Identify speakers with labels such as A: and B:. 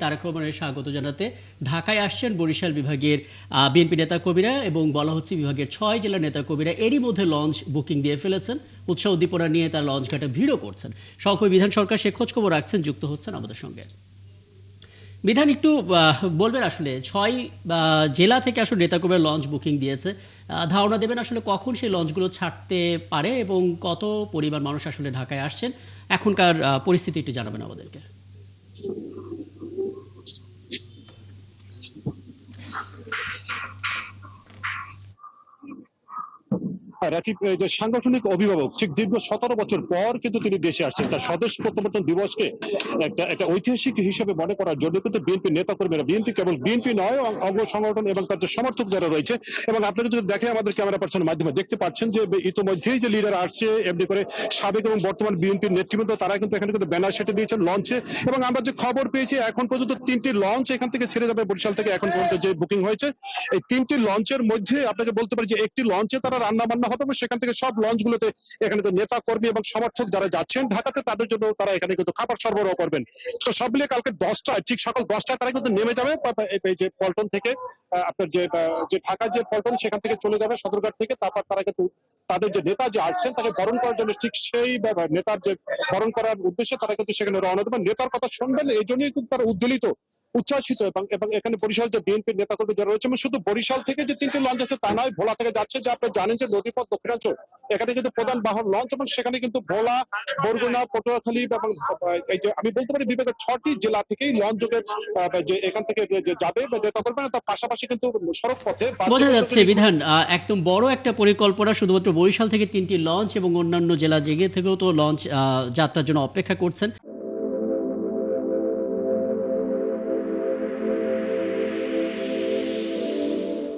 A: তারেক রহমানের স্বাগত জানাতে ঢাকায় আসছেন বরিশাল বিভাগের বিএনপি নেতাকর্মীরা এবং বলা হচ্ছে বিভাগের 6 জেলার নেতাকর্মীরা এরই মধ্যে লঞ্চ বুকিং দিয়ে ফেলেছেন। উৎসাহ উদ্দীপনা নিয়ে তার লঞ্চ ঘাটে ভিড়ও করছেন। সহকর্মী বিধান সরকার সে খোঁজ খবর রাখছেন, যুক্ত হচ্ছেন আমাদের সঙ্গে। বিধান, একটু বলবেন আসলে 6 জেলা থেকে আসলে নেতাকর্মীরা লঞ্চ বুকিং দিয়েছে, ধারণা দেবেন আসলে কখন সেই লঞ্চগুলো ছাড়তে পারে এবং কত পরিবার মানুষ আসলে ঢাকায় আসছেন, এখনকার পরিস্থিতি একটু জানাবেন আমাদেরকে।
B: রাকিব যে সাংগঠনিক অভিভাবক ঠিক দীর্ঘ 17 বছর পর কিন্তু তিনি দেশে আসছেন। তার স্বদেশ প্রত্যাবর্তন দিবসকে একটা ঐতিহাসিক হিসেবে মনে করার জন্য কিন্তু বিএনপি নেতাকর্মীরা, বিএনপি কেবল বিএনপি নয়, অঙ্গ সংগঠন এবং তার যে সমর্থক যারা রয়েছে, এবং আপনারা যদি দেখে আমাদের ক্যামেরা পার্সনের মাধ্যমে দেখতে পাচ্ছেন যে ইতিমধ্যেই যে লিডার আসছে এমনি করে সাবেক এবং বর্তমান বিএনপির নেতৃবৃন্দ, তারা কিন্তু এখানে কিন্তু ব্যানার সেটে দিয়েছেন লঞ্চে। এবং আমরা যে খবর পেয়েছি এখন পর্যন্ত 3টি লঞ্চ এখান থেকে ছেড়ে যাবে বরিশাল থেকে। এখন পর্যন্ত যে বুকিং হয়েছে এই 3টি লঞ্চের মধ্যে আপনাকে বলতে পারি যে একটি লঞ্চে তারা রান্না বান্না হবে এবং সেখান থেকে সব লঞ্চগুলোতে এখানে যে নেতা কর্মী এবং সমর্থক যারা যাচ্ছেন ঢাকাতে, তাদের জন্য তারা এখানে কিন্তু খাবার সরবরাহ করবেন। তো সব মিলিয়ে কালকে 10টায়, ঠিক সকাল 10টায় তারা কিন্তু নেমে যাবে এই যে পল্টন থেকে, আপনার যে ঢাকার যে পল্টন সেখান থেকে চলে যাবে সদরঘাট থেকে। তারপর তারা কিন্তু তাদের যে নেতা যে আসছেন তাকে বরণ করার জন্য, ঠিক সেই নেতার যে বরণ করার উদ্দেশ্যে তারা কিন্তু সেখানে রওনা দেবেন। নেতার কথা শুনবেন, এই জন্যই কিন্তু তারা উজ্জ্বলিত উচ্ছ্বাসিত। এবং এখানে বরিশাল যে বিএনপির নেতাকর্মী যারা রয়েছে, এবং শুধু বরিশাল থেকে যে 3টি লঞ্চ আছে তা নয়, ভোলা থেকে যাচ্ছে, যে আপনি জানেন যে নদীপথ দক্ষিণাঞ্চল, এখানে কিন্তু প্রধান বাহন লঞ্চ, এবং সেখানে কিন্তু ভোলা, বরগুনা, পটুয়াখালী এবং এই যে আমি বলতে পারি বিভাগের 6টি জেলা থেকেই লঞ্চ যোগে যে এখান থেকে যে যাবে নেতাকর্মীরা, তার পাশাপাশি কিন্তু সড়ক পথে
A: বোঝা যাচ্ছে বিধান একদম বড় একটা পরিকল্পনা, শুধুমাত্র বরিশাল থেকে 3টি লঞ্চ এবং অন্যান্য জেলা জেগে থেকেও তো লঞ্চ যাত্রার জন্য অপেক্ষা করছেন।